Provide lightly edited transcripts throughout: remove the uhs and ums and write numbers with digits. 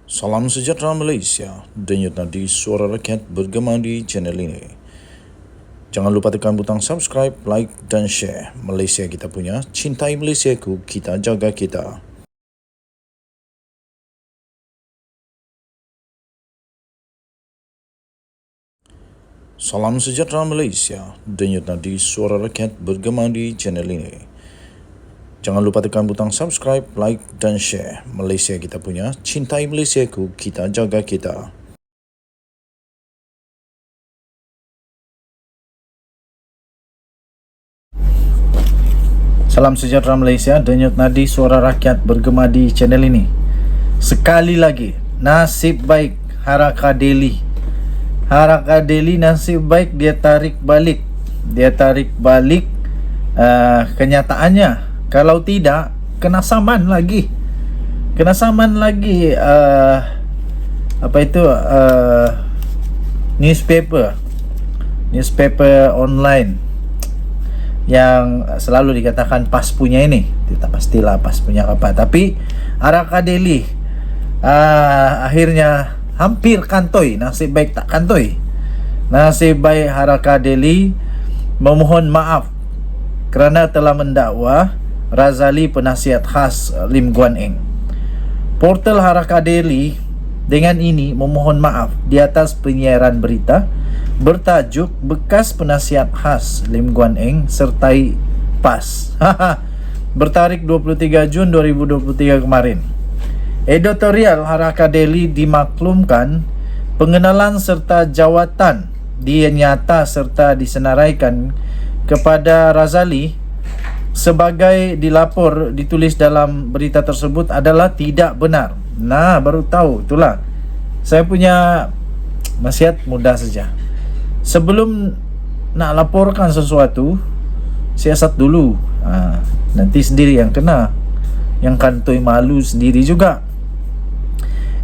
Salam sejahtera Malaysia, denyut nadi suara rakyat bergema di channel ini. Jangan lupa tekan butang subscribe, like dan share. Malaysia kita punya, cintai Malaysiaku, kita jaga kita. Salam sejahtera Malaysia, denyut nadi suara rakyat bergema di channel ini. Jangan lupa tekan butang subscribe, like dan share. Malaysia kita punya, cintai Malaysiaku, kita jaga kita. Salam sejahtera Malaysia, denyut nadi suara rakyat bergema di channel ini. Sekali lagi, nasib baik Haraka Daily. Haraka Daily nasib baik dia tarik balik. Kenyataannya. Kalau tidak, kena saman lagi. Newspaper online yang selalu dikatakan PAS punya ini. Tidak pastilah PAS punya apa, tapi Haraka Daily akhirnya hampir kantoi. Nasib baik tak kantoi. Nasib baik Haraka Daily memohon maaf kerana telah mendakwa Razali penasihat khas Lim Guan Eng. Portal Haraka Daily dengan ini memohon maaf di atas penyiaran berita bertajuk bekas penasihat khas Lim Guan Eng sertai PAS bertarikh 23 Jun 2023 kemarin. Editorial Haraka Daily dimaklumkan pengenalan serta jawatan dinyata serta disenaraikan kepada Razali sebagai ditulis dalam berita tersebut adalah tidak benar. Nah, baru tahu, itulah. Saya punya nasihat mudah saja. Sebelum nak laporkan sesuatu, siasat dulu. Nanti sendiri yang kena. Yang kantoi malu sendiri juga.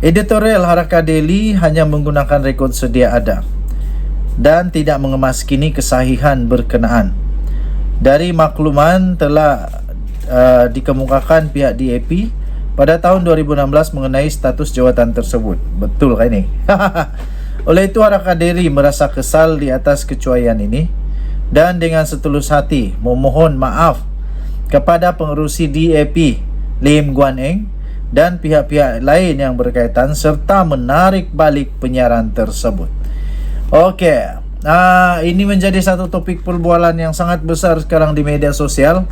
Editorial Haraka Daily hanya menggunakan rekod sedia ada dan tidak mengemaskini kesahihan berkenaan. Dari makluman telah dikemukakan pihak DAP pada tahun 2016 mengenai status jawatan tersebut. Betul kan ini? Oleh itu Haraka Daily merasa kesal di atas kecuaian ini dan dengan setulus hati memohon maaf kepada pengerusi DAP Lim Guan Eng dan pihak-pihak lain yang berkaitan serta menarik balik penyiaran tersebut. Okey. Ini menjadi satu topik perbualan yang sangat besar sekarang di media sosial.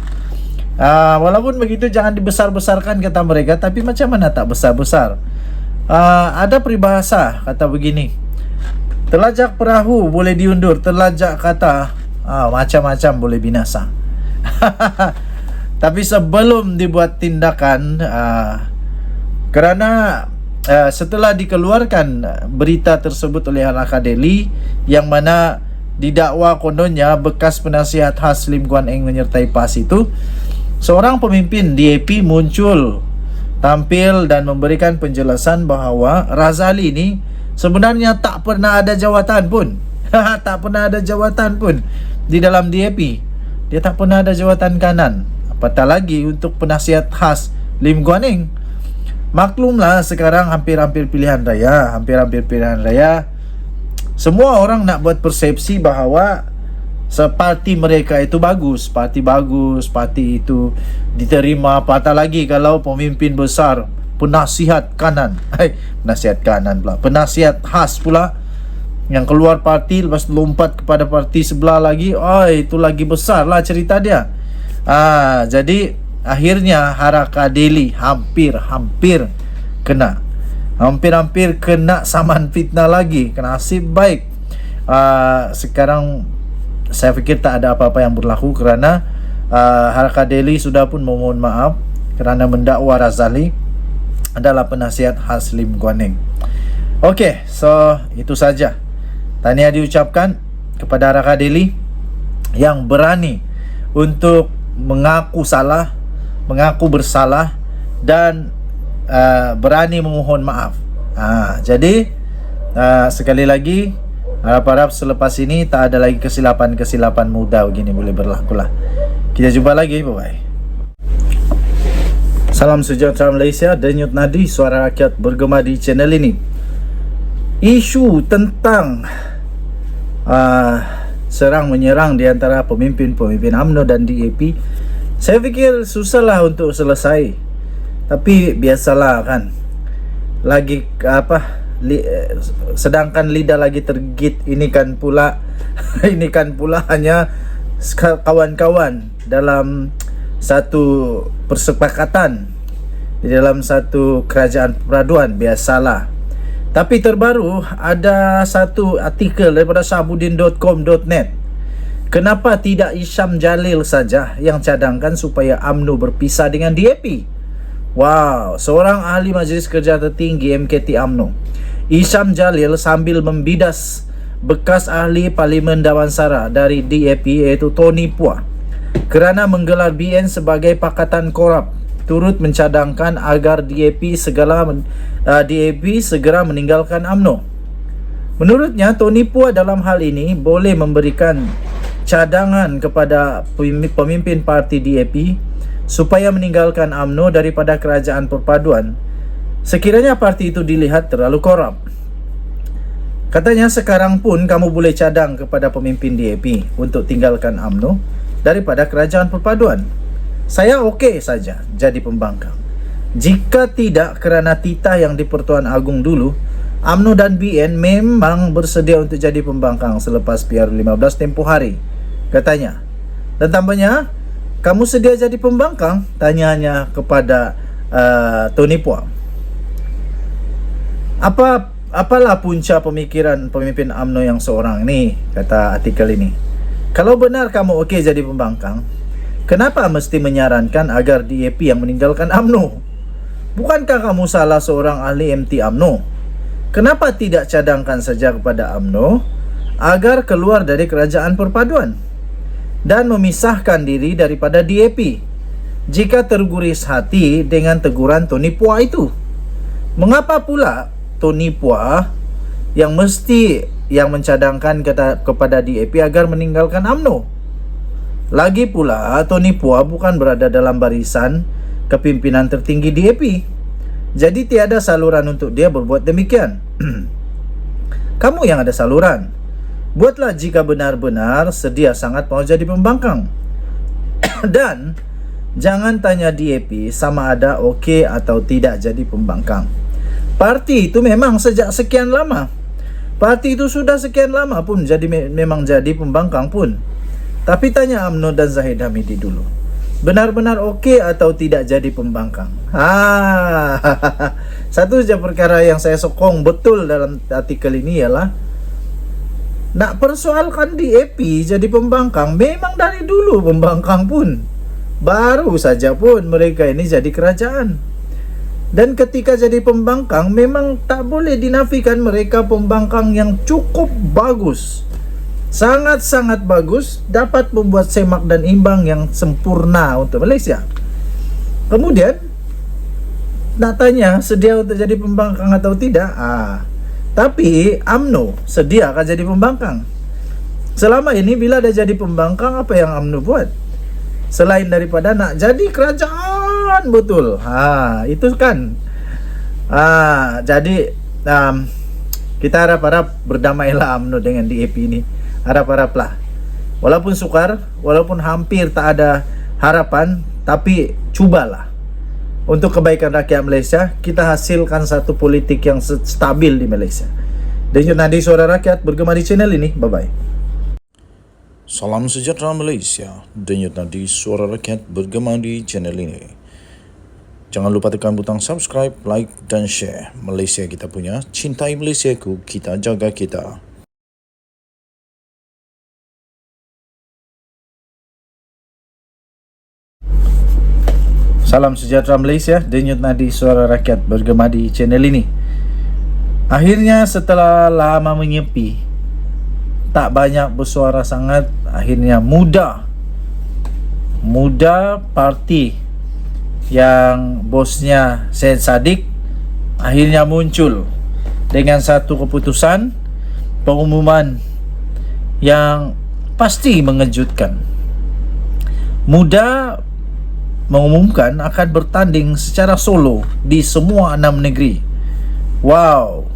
Walaupun begitu jangan dibesar-besarkan kata mereka, tapi macam mana tak besar-besar. Ada peribahasa kata begini, telajak perahu boleh diundur, telajak kata macam-macam boleh binasa. Tapi sebelum dibuat tindakan, kerana setelah dikeluarkan berita tersebut oleh Haraka Daily yang mana didakwa kononnya bekas penasihat khas Lim Guan Eng menyertai PAS itu, seorang pemimpin DAP muncul tampil dan memberikan penjelasan bahawa Razali ini sebenarnya tak pernah ada jawatan pun. Tak pernah ada jawatan pun di dalam DAP. Dia tak pernah ada jawatan kanan, apatah lagi untuk penasihat khas Lim Guan Eng. Maklumlah sekarang hampir-hampir pilihan raya, semua orang nak buat persepsi bahawa separti mereka itu bagus, parti itu diterima, apatah lagi kalau pemimpin besar penasihat kanan, penasihat khas pula yang keluar parti lepas lompat kepada parti sebelah lagi, itu lagi besar lah cerita dia. Jadi akhirnya Haraka Daily hampir kena saman fitnah lagi. Nasib baik sekarang saya fikir tak ada apa-apa yang berlaku kerana Haraka Daily sudah pun memohon maaf kerana mendakwa Razali adalah penasihat khas Lim Guan Eng. Okey, so itu saja. Tahniah diucapkan kepada Haraka Daily yang berani untuk mengaku bersalah dan berani memohon maaf. Jadi sekali lagi harap-harap selepas ini tak ada lagi kesilapan mudah begini boleh berlaku lah. Kita jumpa lagi, bye bye. Salam sejahtera Malaysia, Denyut Nadi, suara rakyat bergema di channel ini. Isu tentang serang menyerang di antara pemimpin-pemimpin UMNO dan DAP, saya fikir susahlah untuk selesai. Tapi biasalah kan, lagi sedangkan lidah lagi tergigit, ini kan pula hanya kawan-kawan dalam satu persepakatan di dalam satu kerajaan perpaduan, biasalah. Tapi terbaru ada satu artikel daripada Sahbudin.com.net. Kenapa tidak Isham Jalil saja yang cadangkan supaya UMNO berpisah dengan DAP? Wow, seorang ahli Majlis Kerja Tertinggi MKT UMNO, Isham Jalil, sambil membidas bekas ahli Parlimen Damansara dari DAP iaitu Tony Puah kerana menggelar BN sebagai pakatan korup, turut mencadangkan agar DAP segera meninggalkan UMNO. Menurutnya, Tony Puah dalam hal ini boleh memberikan cadangan kepada pemimpin parti DAP supaya meninggalkan UMNO daripada kerajaan perpaduan sekiranya parti itu dilihat terlalu korup. Katanya, sekarang pun kamu boleh cadang kepada pemimpin DAP untuk tinggalkan UMNO daripada kerajaan perpaduan. Saya okey saja jadi pembangkang. Jika tidak kerana titah yang di Pertuan Agong dulu, UMNO dan BN memang bersedia untuk jadi pembangkang selepas PR15 tempoh hari, katanya. Dan tambahnya, kamu sedia jadi pembangkang? Tanyanya kepada Tony Puah. Apalah punca pemikiran pemimpin UMNO yang seorang ni, kata artikel ini. Kalau benar kamu okey jadi pembangkang, kenapa mesti menyarankan agar DAP yang meninggalkan UMNO? Bukankah kamu salah seorang ahli MT UMNO? Kenapa tidak cadangkan saja kepada UMNO agar keluar dari kerajaan perpaduan dan memisahkan diri daripada DAP jika terguris hati dengan teguran Tony Puah itu? Mengapa pula Tony Puah yang mencadangkan kepada DAP agar meninggalkan UMNO? Lagi pula, Tony Puah bukan berada dalam barisan kepimpinan tertinggi DAP, jadi tiada saluran untuk dia berbuat demikian. Kamu yang ada saluran, buatlah jika benar-benar sedia sangat mau jadi pembangkang. Dan jangan tanya DAP sama ada okey atau tidak jadi pembangkang. Parti itu memang sejak sekian lama, parti itu sudah sekian lama pun memang jadi pembangkang pun. Tapi tanya UMNO dan Zahid Hamidi dulu, benar-benar okey atau tidak jadi pembangkang? Satu saja perkara yang saya sokong betul dalam artikel ini ialah nak persoalkan DAP jadi pembangkang. Memang dari dulu pembangkang pun, baru saja pun mereka ini jadi kerajaan. Dan ketika jadi pembangkang, memang tak boleh dinafikan mereka pembangkang yang cukup bagus, sangat-sangat bagus, dapat membuat semak dan imbang yang sempurna untuk Malaysia. Kemudian nak tanya sedia untuk jadi pembangkang atau tidak? Tapi UMNO sediakah jadi pembangkang? Selama ini bila dia jadi pembangkang, apa yang UMNO buat selain daripada nak jadi kerajaan betul? Itu kan. Jadi kita harap-harap berdamailah UMNO dengan DAP ini. Harap-haraplah. Walaupun sukar, walaupun hampir tak ada harapan, tapi cubalah. Untuk kebaikan rakyat Malaysia, kita hasilkan satu politik yang stabil di Malaysia. Denyut Nadi, suara rakyat bergema di channel ini. Bye-bye. Salam sejahtera Malaysia, Denyut Nadi, suara rakyat bergema di channel ini. Jangan lupa tekan butang subscribe, like dan share. Malaysia kita punya, cintai Malaysiaku, kita jaga kita. Salam sejahtera Malaysia, Denyut Nadi, suara rakyat bergema di channel ini. Akhirnya setelah lama menyepi, tak banyak bersuara sangat, akhirnya muda parti yang bosnya Syed Saddiq akhirnya muncul dengan satu keputusan pengumuman yang pasti mengejutkan. Muda mengumumkan akan bertanding secara solo di semua 6 negeri. Wow.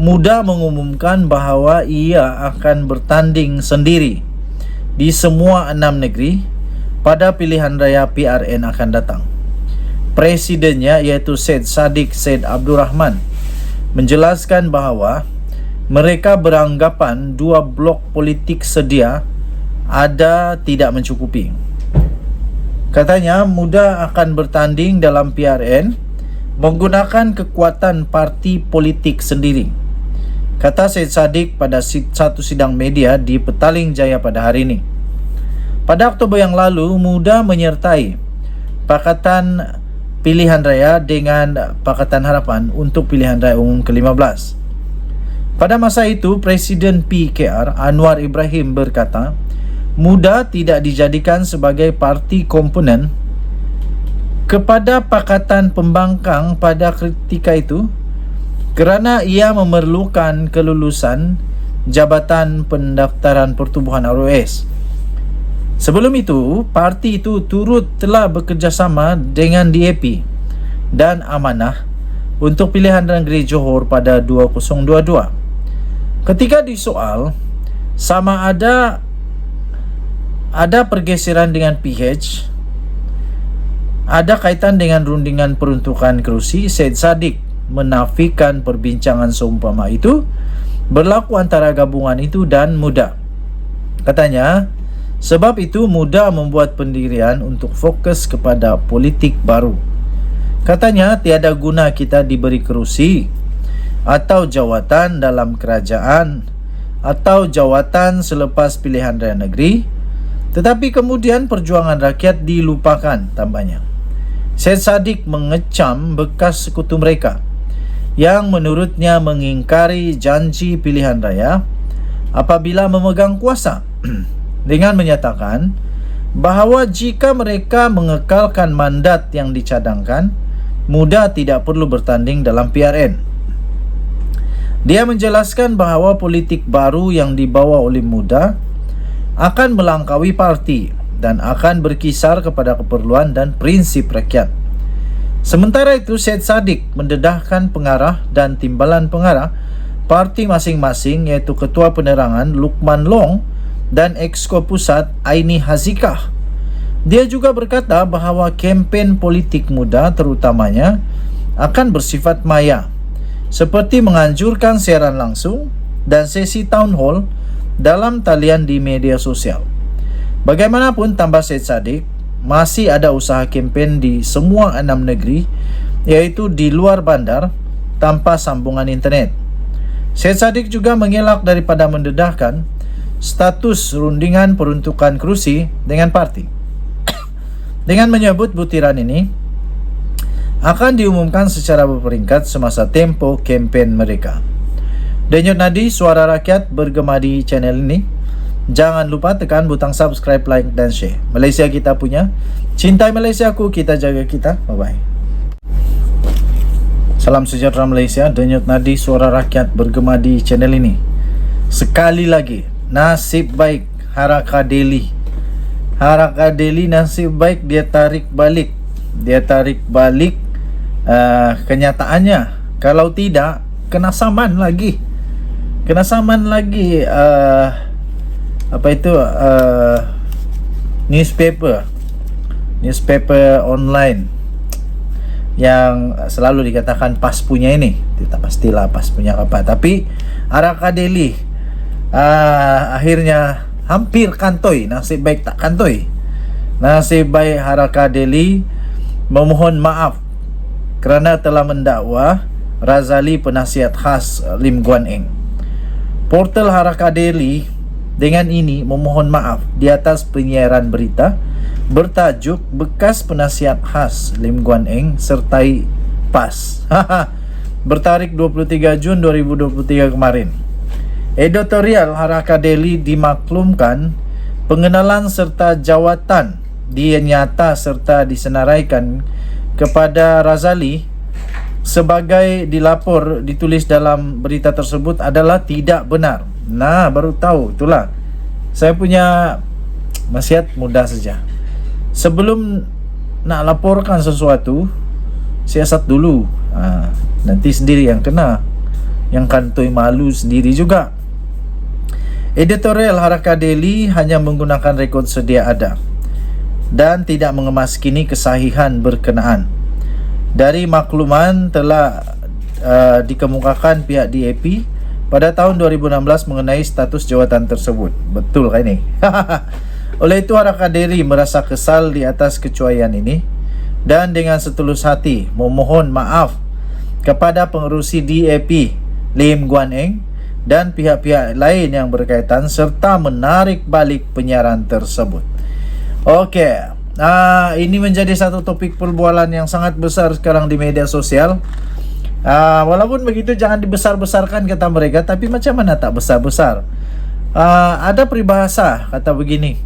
Muda mengumumkan bahawa ia akan bertanding sendiri di semua 6 negeri pada pilihan raya PRN akan datang. Presidennya iaitu Syed Saddiq Syed Abdul Rahman menjelaskan bahawa mereka beranggapan dua blok politik sedia ada tidak mencukupi. Katanya muda akan bertanding dalam PRN menggunakan kekuatan parti politik sendiri, kata Syed Saddiq pada satu sidang media di Petaling Jaya pada hari ini. Pada Oktober yang lalu, muda menyertai Pakatan Pilihan Raya dengan Pakatan Harapan untuk pilihan raya umum ke-15. Pada masa itu, Presiden PKR Anwar Ibrahim berkata, muda tidak dijadikan sebagai parti komponen kepada Pakatan Pembangkang pada ketika itu kerana ia memerlukan kelulusan Jabatan Pendaftaran Pertubuhan ROS. Sebelum itu, parti itu turut telah bekerjasama dengan DAP dan Amanah untuk pilihan negeri Johor pada 2022. Ketika disoal sama ada pergeseran dengan PH, ada kaitan dengan rundingan peruntukan kerusi, Syed Saddiq menafikan perbincangan seumpama itu berlaku antara gabungan itu dan muda. Katanya, sebab itu muda membuat pendirian untuk fokus kepada politik baru. Katanya, tiada guna kita diberi kerusi atau jawatan dalam kerajaan atau jawatan selepas pilihan raya negeri, tetapi kemudian perjuangan rakyat dilupakan, tambahnya. Syed Saddiq mengecam bekas sekutu mereka yang menurutnya mengingkari janji pilihan raya apabila memegang kuasa dengan menyatakan bahawa jika mereka mengekalkan mandat yang dicadangkan, muda tidak perlu bertanding dalam PRN. Dia menjelaskan bahawa politik baru yang dibawa oleh muda akan melangkaui parti dan akan berkisar kepada keperluan dan prinsip rakyat. Sementara itu, Syed Saddiq mendedahkan pengarah dan timbalan pengarah parti masing-masing iaitu Ketua Penerangan Lukman Long dan Exco Pusat Aini Hazikah. Dia juga berkata bahawa kempen politik muda terutamanya akan bersifat maya, seperti menganjurkan siaran langsung dan sesi town hall dalam talian di media sosial. Bagaimanapun, tambah Syed Saddiq, masih ada usaha kempen di semua 6 negeri, iaitu di luar bandar tanpa sambungan internet. Syed Saddiq juga mengelak daripada mendedahkan status rundingan peruntukan kerusi dengan parti dengan menyebut butiran ini akan diumumkan secara berperingkat semasa tempo kempen mereka. Denyut nadi suara rakyat bergema di channel ini. Jangan lupa tekan butang subscribe, like dan share. Malaysia kita punya. Cintai Malaysiaku, kita jaga kita. Bye-bye. Salam sejahtera Malaysia. Denyut nadi suara rakyat bergema di channel ini. Sekali lagi, nasib baik Harakah Delhi. Harakah Delhi nasib baik dia tarik balik. Dia tarik balik kenyataannya. Kalau tidak, kena saman lagi. Kena saman lagi newspaper online yang selalu dikatakan PAS punya ini. Tidak pastilah PAS punya apa, tapi Harakah Delhi akhirnya hampir kantoi. Nasib baik tak kantoi. Nasib baik Harakah Delhi memohon maaf kerana telah mendakwa Razali penasihat khas Lim Guan Eng. Portal Harakah Delhi dengan ini memohon maaf di atas penyiaran berita bertajuk bekas penasihat khas Lim Guan Eng sertai PAS bertarikh 23 Jun 2023 kemarin. Editorial Harakah Delhi dimaklumkan pengenalan serta jawatan dia nyata serta disenaraikan kepada Razali sebagai ditulis dalam berita tersebut adalah tidak benar. Nah, baru tahu, itulah. Saya punya nasihat mudah saja. Sebelum nak laporkan sesuatu, siasat dulu. Nanti sendiri yang kena, yang kantoi malu sendiri juga. Editorial Harakah Daily hanya menggunakan rekod sedia ada dan tidak mengemaskini kesahihan berkenaan. Dari makluman telah dikemukakan pihak DAP pada tahun 2016 mengenai status jawatan tersebut. Betul kan ini? Oleh itu Harakah Daily merasa kesal di atas kecuaian ini dan dengan setulus hati memohon maaf kepada pengerusi DAP Lim Guan Eng dan pihak-pihak lain yang berkaitan serta menarik balik penyiaran tersebut. Okey, ini menjadi satu topik perbualan yang sangat besar sekarang di media sosial. Walaupun begitu jangan dibesar-besarkan kata mereka, tapi macam mana tak besar-besar? Ada peribahasa kata begini,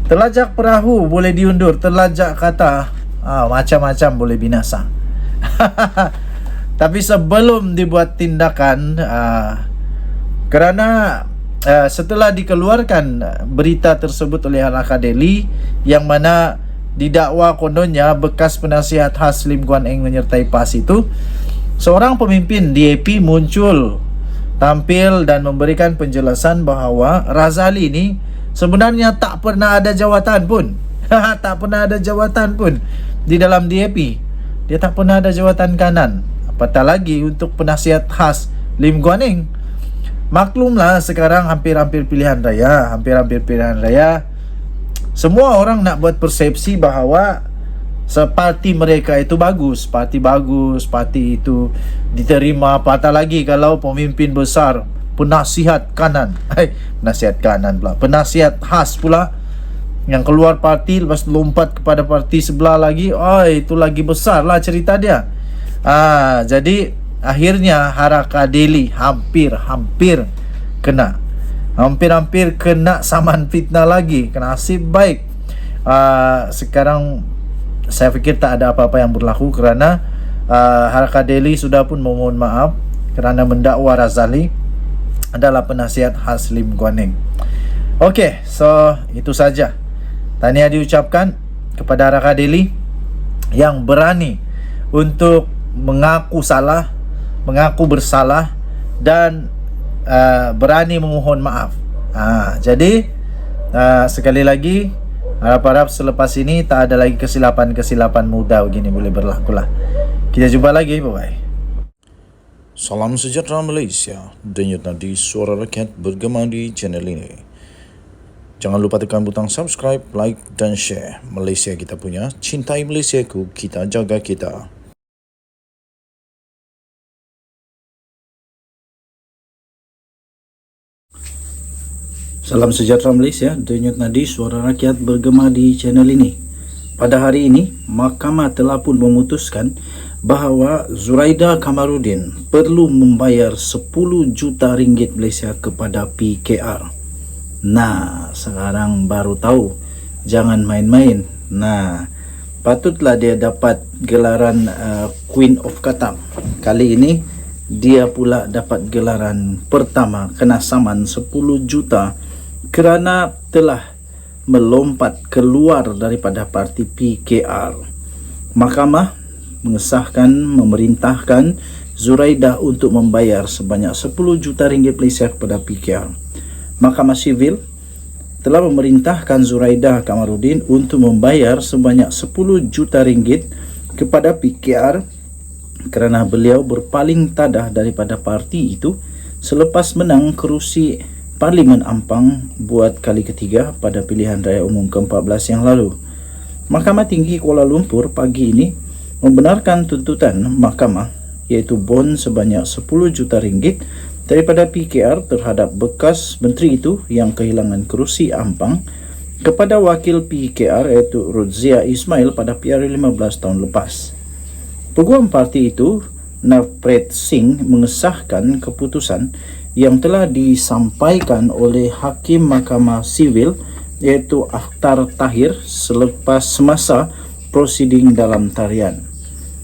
telajak perahu boleh diundur, telajak kata macam-macam boleh binasa. Tapi sebelum dibuat tindakan, kerana setelah dikeluarkan berita tersebut oleh Harakah Daily yang mana didakwa kononnya bekas penasihat khas Lim Guan Eng menyertai PAS itu, seorang pemimpin DAP muncul tampil dan memberikan penjelasan bahawa Razali ini sebenarnya tak pernah ada jawatan pun. Tak pernah ada jawatan pun di dalam DAP. Dia tak pernah ada jawatan kanan, apatah lagi untuk penasihat khas Lim Guan Eng. Maklumlah sekarang hampir-hampir pilihan raya, semua orang nak buat persepsi bahawa separti mereka itu bagus, parti itu diterima, apatah lagi kalau pemimpin besar, penasihat kanan, penasihat khas pula yang keluar parti lepas lompat kepada parti sebelah lagi, itu lagi besar lah cerita dia. Jadi akhirnya Harakah Daily hampir kena saman fitnah lagi. Nasib baik sekarang saya fikir tak ada apa-apa yang berlaku kerana Harakah Daily sudah pun memohon maaf kerana mendakwa Razali adalah penasihat khas Lim Guan Eng. Okey, so itu saja. Tahniah diucapkan kepada Harakah Daily yang berani untuk mengaku salah, mengaku bersalah dan berani memohon maaf. Jadi sekali lagi harap-harap selepas ini tak ada lagi kesilapan mudah begini boleh berlaku lah. Kita jumpa lagi, bye-bye. Salam sejahtera Malaysia. Denyut nadi suara rakyat bergema di channel ini. Jangan lupa tekan butang subscribe, like dan share. Malaysia kita punya, cintai Malaysiaku, kita jaga kita. Salam sejahtera Malaysia, denyut nadi suara rakyat bergema di channel ini. Pada hari ini, Mahkamah telah pun memutuskan bahawa Zuraida Kamarudin perlu membayar 10 juta ringgit Malaysia kepada PKR. Sekarang baru tahu, jangan main-main. Patutlah dia dapat gelaran Queen of Qatar. Kali ini dia pula dapat gelaran pertama, kena saman 10 juta kerana telah melompat keluar daripada parti PKR. Mahkamah mengesahkan, memerintahkan Zuraida untuk membayar sebanyak 10 juta ringgit Malaysia kepada PKR. Mahkamah Sivil telah memerintahkan Zuraida Kamarudin untuk membayar sebanyak 10 juta ringgit kepada PKR kerana beliau berpaling tadah daripada parti itu selepas menang kerusi Parlimen Ampang buat kali ketiga pada pilihan raya umum ke-14 yang lalu. Mahkamah Tinggi Kuala Lumpur pagi ini membenarkan tuntutan mahkamah iaitu bon sebanyak 10 juta ringgit daripada PKR terhadap bekas menteri itu yang kehilangan kerusi Ampang kepada wakil PKR iaitu Rudzia Ismail pada PRU 15 tahun lepas. Peguam parti itu, Navpreet Singh, mengesahkan keputusan yang telah disampaikan oleh Hakim Mahkamah Sivil iaitu Akhtar Tahir selepas semasa prosiding dalam tarian.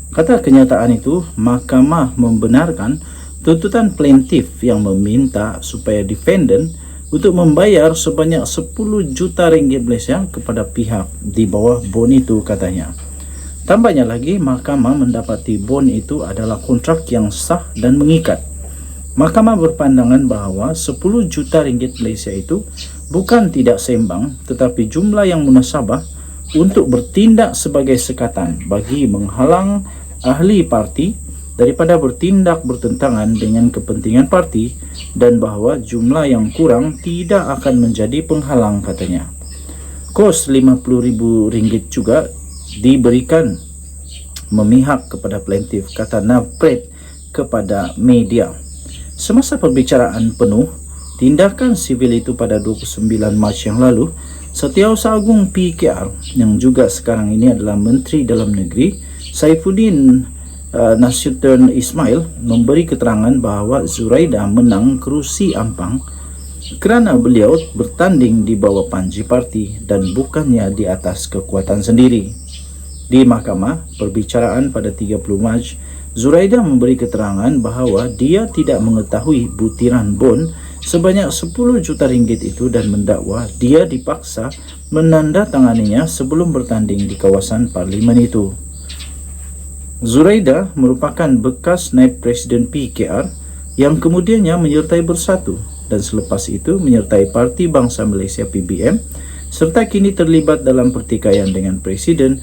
Kata kenyataan itu, mahkamah membenarkan tuntutan plaintiff yang meminta supaya defendant untuk membayar sebanyak 10 juta ringgit Malaysia kepada pihak di bawah bon itu, katanya. Tambahnya lagi, mahkamah mendapati bon itu adalah kontrak yang sah dan mengikat. Mahkamah berpandangan bahawa 10 juta ringgit Malaysia itu bukan tidak seimbang, tetapi jumlah yang munasabah untuk bertindak sebagai sekatan bagi menghalang ahli parti daripada bertindak bertentangan dengan kepentingan parti, dan bahawa jumlah yang kurang tidak akan menjadi penghalang, katanya. Kos RM50,000 juga diberikan memihak kepada plaintiff, kata Navpret kepada media. Semasa perbicaraan penuh tindakan sivil itu pada 29 Mac yang lalu, Setiausaha Agung PKR yang juga sekarang ini adalah Menteri Dalam Negeri, Saifuddin Nasution Ismail, memberi keterangan bahawa Zuraida menang kerusi Ampang kerana beliau bertanding di bawah panji parti dan bukannya di atas kekuatan sendiri. Di mahkamah perbicaraan pada 30 Mac, Zuraida memberi keterangan bahawa dia tidak mengetahui butiran bon sebanyak 10 juta ringgit itu dan mendakwa dia dipaksa menandatanganinya sebelum bertanding di kawasan parlimen itu. Zuraida merupakan bekas naib Presiden PKR yang kemudiannya menyertai Bersatu dan selepas itu menyertai Parti Bangsa Malaysia PBM, serta kini terlibat dalam pertikaian dengan Presiden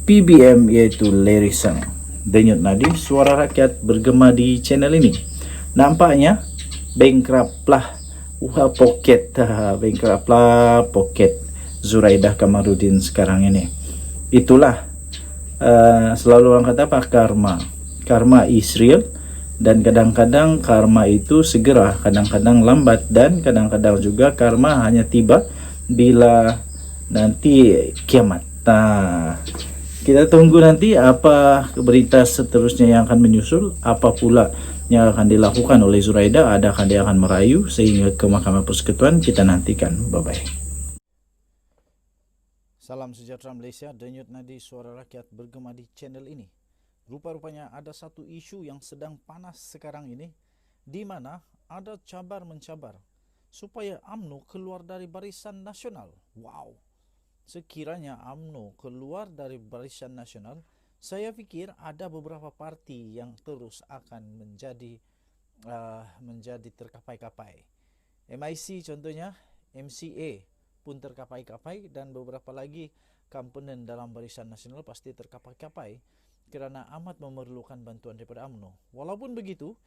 PBM iaitu Larry Sang. Denyut nadi suara rakyat bergema di channel ini. Nampaknya bankrupt lah poket Zuraida Kamarudin sekarang ini. Itulah selalu orang kata apa, karma is real, dan kadang-kadang karma itu segera, kadang-kadang lambat, dan kadang-kadang juga karma hanya tiba bila nanti kiamat. Kita tunggu nanti apa berita seterusnya yang akan menyusul, apa pula yang akan dilakukan oleh Zuraida. Adakah dia akan merayu sehingga ke Mahkamah Persekutuan? Kita nantikan. Bye-bye. Salam sejahtera Malaysia, denyut nadi suara rakyat bergema di channel ini. Rupa-rupanya ada satu isu yang sedang panas sekarang ini, di mana ada cabar-mencabar supaya UMNO keluar dari Barisan Nasional. Wow! Sekiranya UMNO keluar dari Barisan Nasional, saya fikir ada beberapa parti yang terus akan menjadi terkapai-kapai. MIC contohnya, MCA pun terkapai-kapai, dan beberapa lagi komponen dalam Barisan Nasional pasti terkapai-kapai kerana amat memerlukan bantuan daripada UMNO. Walaupun begitu,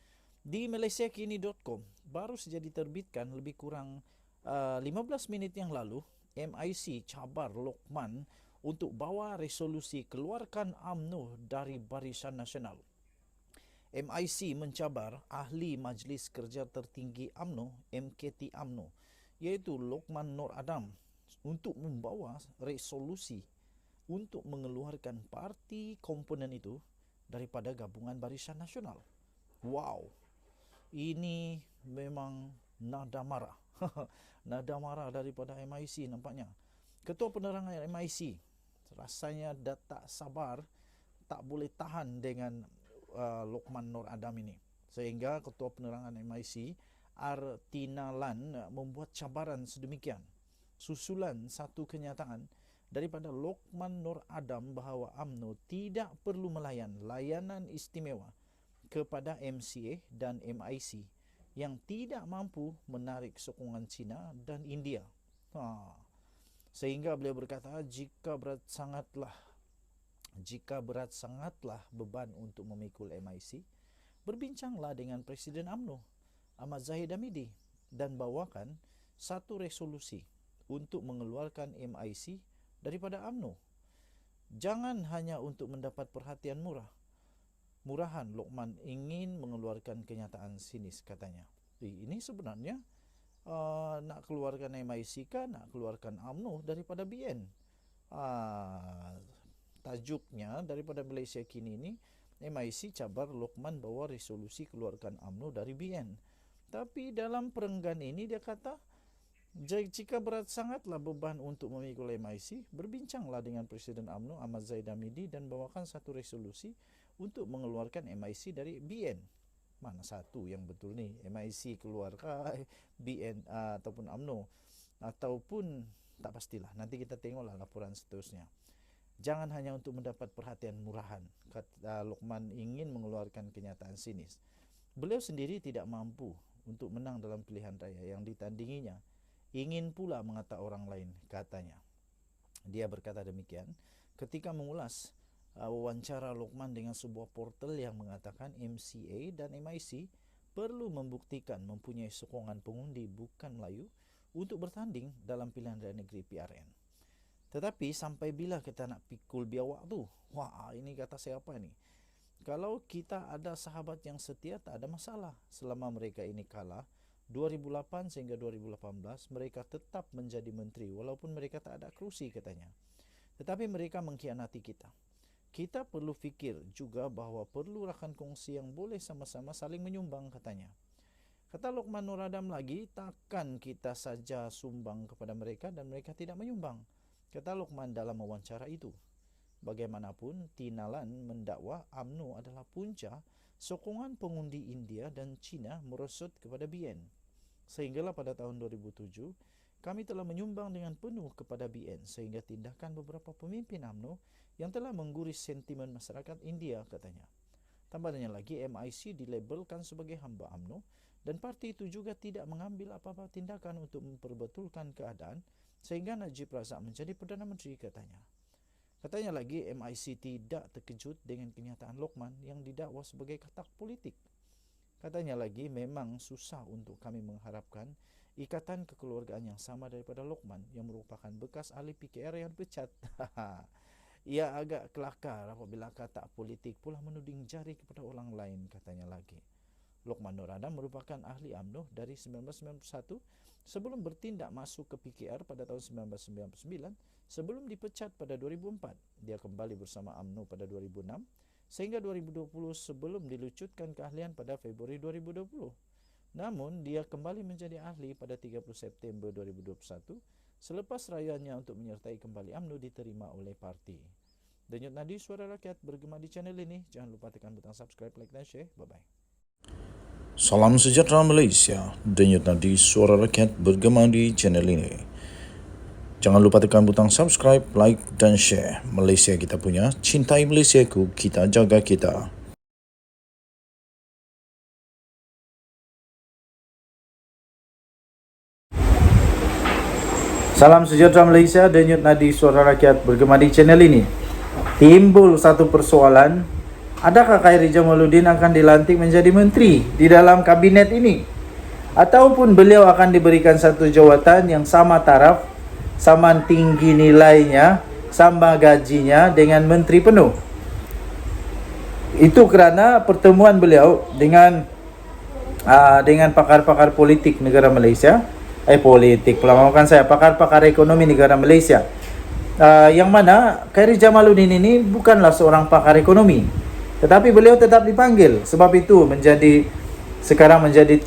di malaysiakini.com baru saja diterbitkan lebih kurang 15 minit yang lalu, MIC cabar Lokman untuk bawa resolusi keluarkan UMNO dari Barisan Nasional. MIC mencabar ahli Majlis Kerja Tertinggi UMNO, MKT UMNO, iaitu Lokman Nur Adam, untuk membawa resolusi untuk mengeluarkan parti komponen itu daripada gabungan Barisan Nasional. Wow, ini memang nada marah. Nada marah daripada MIC nampaknya. Ketua Penerangan MIC rasanya dah tak sabar, tak boleh tahan dengan Lokman Nur Adam ini. Sehingga Ketua Penerangan MIC Artina Lan membuat cabaran sedemikian susulan satu kenyataan daripada Lokman Nur Adam bahawa UMNO tidak perlu melayan layanan istimewa kepada MCA dan MIC yang tidak mampu menarik sokongan China dan India. Sehingga beliau berkata, jika berat sangatlah beban untuk memikul MIC, berbincanglah dengan Presiden UMNO Ahmad Zahid Hamidi dan bawakan satu resolusi untuk mengeluarkan MIC daripada UMNO. Jangan hanya untuk mendapat perhatian murahan Lokman ingin mengeluarkan kenyataan sinis, katanya. Ini sebenarnya nak keluarkan MIC kan, nak keluarkan UMNO daripada BN. Tajuknya daripada Malaysia Kini ini, MIC cabar Lokman bawa resolusi keluarkan UMNO dari BN. Tapi dalam perenggan ini dia kata, jika berat sangatlah beban untuk memikul MIC, berbincanglah dengan Presiden UMNO Ahmad Zahid Hamidi dan bawakan satu resolusi untuk mengeluarkan MIC dari BN. mana satu yang betul ni, MIC keluarkah BN ataupun UMNO, ataupun tak pastilah, nanti kita tengoklah laporan seterusnya. Jangan hanya untuk mendapat perhatian murahan, kata Luqman ingin mengeluarkan kenyataan sinis. Beliau sendiri tidak mampu untuk menang dalam pilihan raya yang ditandinginya, ingin pula mengata orang lain, katanya. Dia berkata demikian ketika mengulas wawancara Luqman dengan sebuah portal yang mengatakan MCA dan MIC perlu membuktikan mempunyai sokongan pengundi bukan Melayu untuk bertanding dalam pilihan raya negeri PRN. Tetapi sampai bila kita nak pikul biawak tu? Wah, ini kata siapa ni? Kalau kita ada sahabat yang setia, tak ada masalah. Selama mereka ini kalah 2008 sehingga 2018, mereka tetap menjadi menteri walaupun mereka tak ada kerusi, katanya. Tetapi mereka mengkhianati kita. Kita perlu fikir juga bahawa perlu rakan kongsi yang boleh sama-sama saling menyumbang, katanya. Kata Luqman Nur Adam lagi, takkan kita saja sumbang kepada mereka dan mereka tidak menyumbang, kata Luqman dalam wawancara itu. Bagaimanapun, Tinalan mendakwa UMNO adalah punca sokongan pengundi India dan China merosot kepada BN. Sehinggalah pada tahun 2007, kami telah menyumbang dengan penuh kepada BN sehingga tindakan beberapa pemimpin UMNO yang telah mengguris sentimen masyarakat India, katanya. Tambahnya lagi, MIC dilabelkan sebagai hamba UMNO dan parti itu juga tidak mengambil apa-apa tindakan untuk memperbetulkan keadaan sehingga Najib Razak menjadi Perdana Menteri, katanya. Katanya lagi, MIC tidak terkejut dengan kenyataan Luqman yang didakwa sebagai katak politik. Katanya lagi, memang susah untuk kami mengharapkan ikatan kekeluargaan yang sama daripada Luqman yang merupakan bekas ahli PKR yang dipecat. Ia agak kelakar apabila katak politik pula menuding jari kepada orang lain, katanya lagi. Luqman Nur Adam merupakan ahli UMNO dari 1991 sebelum bertindak masuk ke PKR pada tahun 1999, sebelum dipecat pada 2004. Dia kembali bersama UMNO pada 2006 sehingga 2020 sebelum dilucutkan keahlian pada Februari 2020. Namun, dia kembali menjadi ahli pada 30 September 2021 selepas rayuannya untuk menyertai kembali UMNO diterima oleh parti. Denyut nadi suara rakyat bergema di channel ini. Jangan lupa tekan butang subscribe, like dan share. Bye-bye. Salam sejahtera Malaysia, denyut nadi suara rakyat bergema di channel ini. Jangan lupa tekan butang subscribe, like dan share. Malaysia kita punya, cintai Malaysiaku, kita jaga kita. Salam sejahtera Malaysia, denyut nadi suara rakyat bergema di channel ini. Timbul satu persoalan, adakah Khairy Jamaluddin akan dilantik menjadi menteri di dalam kabinet ini? Ataupun beliau akan diberikan satu jawatan yang sama taraf, sama tinggi nilainya, sama gajinya dengan menteri penuh? Itu kerana pertemuan beliau dengan pakar-pakar politik negara Malaysia, pakar-pakar ekonomi negara Malaysia. Yang mana Khairy Jamaluddin ini bukanlah seorang pakar ekonomi, tetapi beliau tetap dipanggil. Sebab itu sekarang menjadi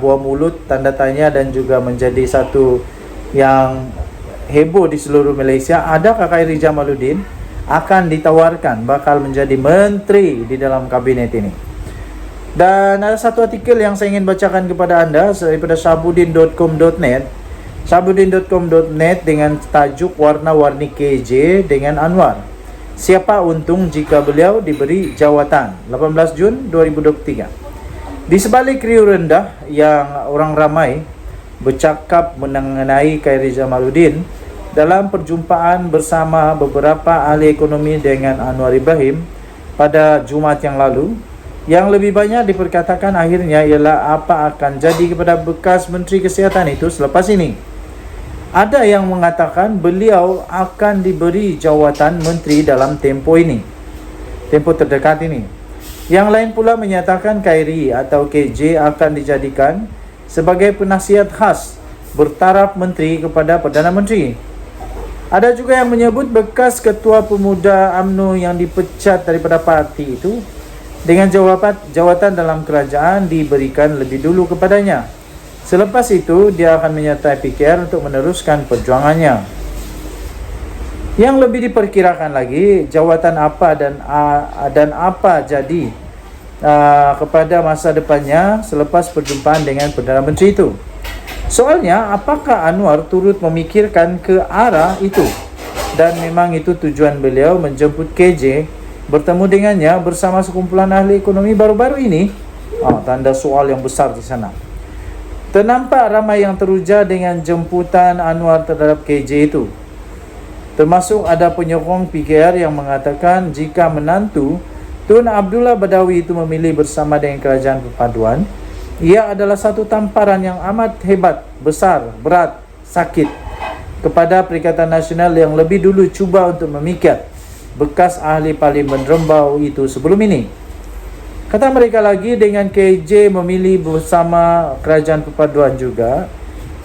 buah mulut, tanda tanya, dan juga menjadi satu yang heboh di seluruh Malaysia. Adakah Khairy Jamaluddin akan ditawarkan bakal menjadi menteri di dalam kabinet ini? Dan ada satu artikel yang saya ingin bacakan kepada anda daripada Syabuddin.com.net dengan tajuk Warna-Warni KJ dengan Anwar. Siapa untung jika beliau diberi jawatan? 18 Jun 2023. Di sebalik riuh rendah yang orang ramai bercakap mengenai Khairy Jamaluddin dalam perjumpaan bersama beberapa ahli ekonomi dengan Anwar Ibrahim pada Jumaat yang lalu, yang lebih banyak diperkatakan akhirnya ialah apa akan jadi kepada bekas Menteri Kesihatan itu selepas ini. Ada yang mengatakan beliau akan diberi jawatan menteri dalam tempoh terdekat ini. Yang lain pula menyatakan Khairy atau KJ akan dijadikan sebagai penasihat khas bertaraf menteri kepada Perdana Menteri. Ada juga yang menyebut bekas Ketua Pemuda UMNO yang dipecat daripada parti itu dengan jawatan dalam kerajaan diberikan lebih dulu kepadanya. Selepas itu, dia akan menyertai PKR untuk meneruskan perjuangannya. Yang lebih diperkirakan lagi, jawatan apa dan apa jadi kepada masa depannya selepas perjumpaan dengan Perdana Menteri itu. Soalnya, apakah Anwar turut memikirkan ke arah itu? Dan memang itu tujuan beliau menjemput KJ, bertemu dengannya bersama sekumpulan ahli ekonomi baru-baru ini? Tanda soal yang besar di sana. Ternampak ramai yang teruja dengan jemputan Anwar terhadap KJ itu. Termasuk ada penyokong PKR yang mengatakan jika menantu Tun Abdullah Badawi itu memilih bersama dengan Kerajaan Perpaduan, ia adalah satu tamparan yang amat hebat, besar, berat, sakit kepada Perikatan Nasional yang lebih dulu cuba untuk memikat bekas ahli parlimen Rembau itu sebelum ini. Kata mereka lagi, dengan KJ memilih bersama Kerajaan Perpaduan juga,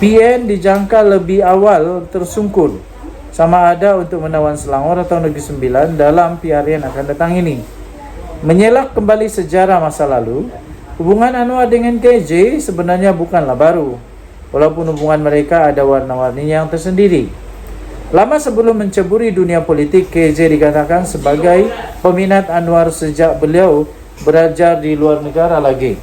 PN dijangka lebih awal tersungkur sama ada untuk menawan Selangor atau Negeri Sembilan dalam PRN akan datang ini. Menyelak kembali sejarah masa lalu, hubungan Anwar dengan KJ sebenarnya bukanlah baru, walaupun hubungan mereka ada warna-warninya yang tersendiri. Lama sebelum menceburi dunia politik, KJ dikatakan sebagai peminat Anwar sejak beliau belajar di luar negara lagi.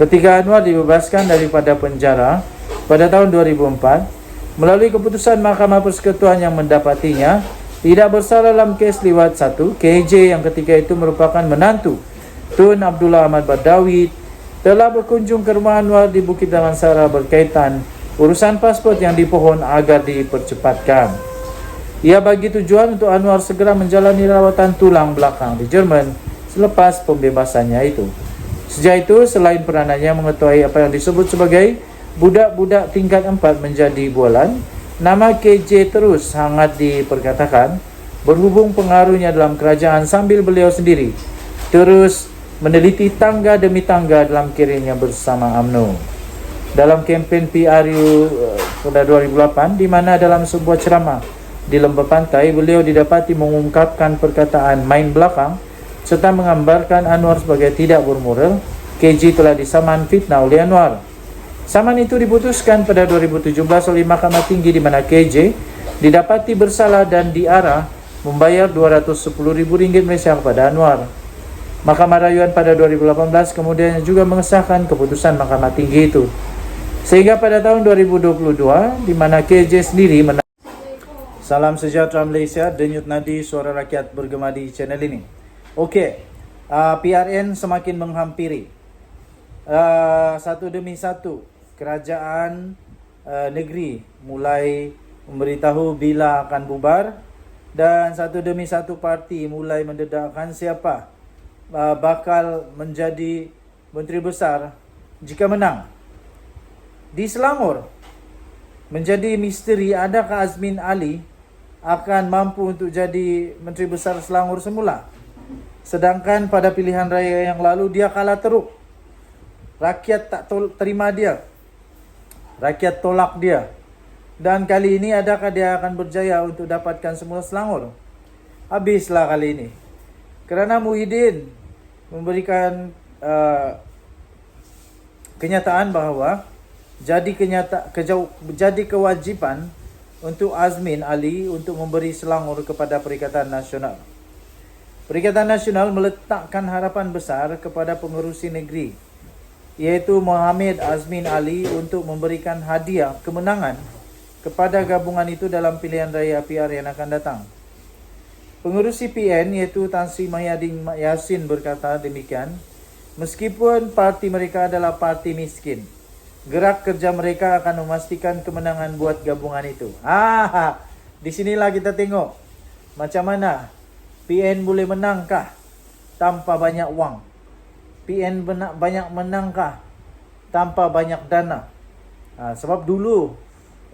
Ketika Anwar dibebaskan daripada penjara pada tahun 2004, melalui keputusan Mahkamah Persekutuan yang mendapatinya tidak bersalah dalam kes liwat 1, KJ yang ketika itu merupakan menantu Tun Abdullah Ahmad Badawi telah berkunjung ke rumah Anwar di Bukit Damansara berkaitan urusan pasport yang dipohon agar dipercepatkan. Ia bagi tujuan untuk Anwar segera menjalani rawatan tulang belakang di Jerman selepas pembebasannya itu. Sejak itu, selain peranannya mengetahui apa yang disebut sebagai budak-budak tingkat 4 menjadi bualan, nama KJ terus hangat diperkatakan berhubung pengaruhnya dalam kerajaan sambil beliau sendiri terus meneliti tangga demi tangga dalam kirimnya bersama UMNO. Dalam kempen PRU pada 2008, di mana dalam sebuah ceramah di lembah pantai, beliau didapati mengungkapkan perkataan main belakang serta menggambarkan Anwar sebagai tidak bermoral. KJ telah disaman fitnah oleh Anwar. Saman itu diputuskan pada 2017 oleh Mahkamah Tinggi di mana KJ didapati bersalah dan diarah membayar RM210,000 Malaysia kepada Anwar. Mahkamah Rayuan pada 2018 kemudian juga mengesahkan keputusan Mahkamah Tinggi itu. Sehingga pada tahun 2022 di mana KJ sendiri Salam sejahtera Malaysia, denyut nadi suara rakyat bergema di channel ini. Okey, PRN semakin menghampiri. Satu demi satu, kerajaan negeri mulai memberitahu bila akan bubar dan satu demi satu parti mulai mendedahkan siapa bakal menjadi menteri besar jika menang. Di Selangor, menjadi misteri adakah Azmin Ali akan mampu untuk jadi menteri besar Selangor semula. Sedangkan pada pilihan raya yang lalu dia kalah teruk. Rakyat tak terima dia. Rakyat tolak dia. Dan kali ini adakah dia akan berjaya untuk dapatkan semua Selangor? Habislah kali ini. Kerana Muhyiddin memberikan kenyataan bahawa jadi kewajipan untuk Azmin Ali untuk memberi Selangor kepada Perikatan Nasional. Perikatan Nasional meletakkan harapan besar kepada pengerusi negeri, iaitu Mohammed Azmin Ali untuk memberikan hadiah kemenangan kepada gabungan itu dalam pilihan raya PR yang akan datang. Pengerusi PN iaitu Tan Sri Mahyadin Yassin berkata demikian, meskipun parti mereka adalah parti miskin, gerak kerja mereka akan memastikan kemenangan buat gabungan itu. Di sinilah kita tengok macam mana PN boleh menangkah tanpa banyak wang. PN banyak menangkah tanpa banyak dana. Sebab dulu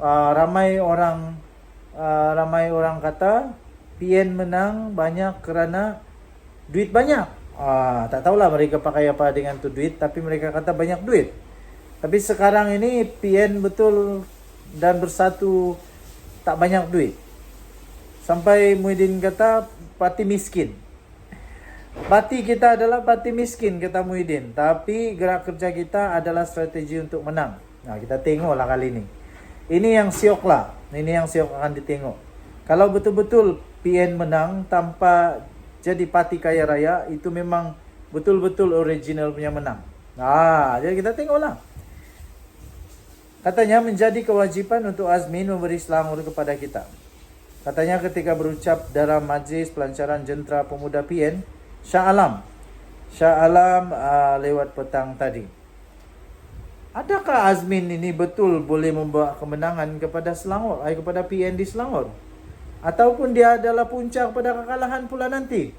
ramai orang kata PN menang banyak kerana duit banyak. Tak tahulah mereka pakai apa dengan tu duit, tapi mereka kata banyak duit. Tapi sekarang ini PN betul dan bersatu tak banyak duit. Sampai Muhyiddin kata parti miskin. Parti kita adalah parti miskin, kata Muhyiddin. Tapi gerak kerja kita adalah strategi untuk menang. Kita tengoklah kali ini. Ini yang siok lah. Ini yang siok akan ditengok. Kalau betul-betul PN menang tanpa jadi parti kaya raya, itu memang betul-betul original punya menang. Jadi kita tengoklah. Katanya menjadi kewajipan untuk Azmin memberi Selangor kepada kita. Katanya ketika berucap dalam Majlis Pelancaran Jentera Pemuda PN Shah Alam lewat petang tadi. Adakah Azmin ini betul boleh membawa kemenangan kepada Selangor, kepada PN di Selangor? Ataupun dia adalah puncak pada kekalahan pula nanti?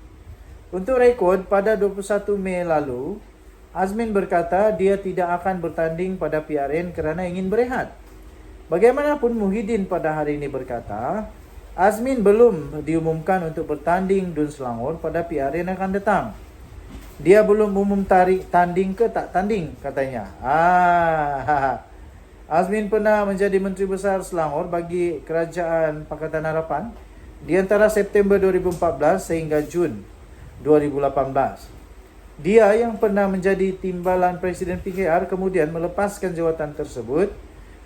Untuk rekod, pada 21 Mei lalu, Azmin berkata dia tidak akan bertanding pada PRN kerana ingin berehat. Bagaimanapun Muhyiddin pada hari ini berkata, Azmin belum diumumkan untuk bertanding Dun Selangor pada PRN yang akan datang. Dia belum umum tanding ke tak tanding, katanya. Azmin pernah menjadi Menteri Besar Selangor bagi Kerajaan Pakatan Harapan di antara September 2014 sehingga Jun 2018. Dia yang pernah menjadi timbalan Presiden PKR kemudian melepaskan jawatan tersebut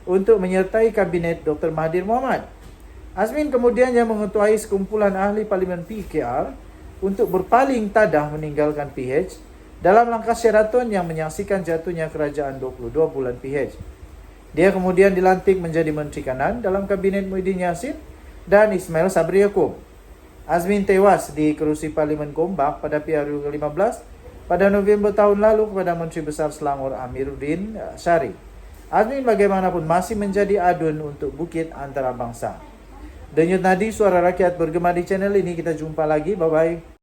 untuk menyertai Kabinet Dr. Mahathir Mohamad. Azmin kemudian yang mengetuai sekumpulan ahli Parlimen PKR untuk berpaling tadah meninggalkan PH dalam langkah Sheraton yang menyaksikan jatuhnya kerajaan 22 bulan PH. Dia kemudian dilantik menjadi Menteri Kanan dalam Kabinet Muhyiddin Yassin dan Ismail Sabri Yaakob. Azmin tewas di kerusi Parlimen Gombak pada PRU ke-15 pada November tahun lalu kepada Menteri Besar Selangor Amiruddin Syari. Azmin bagaimanapun masih menjadi adun untuk bukit antarabangsa. Denyut nadi suara rakyat bergema di channel ini. Kita jumpa lagi. Bye-bye.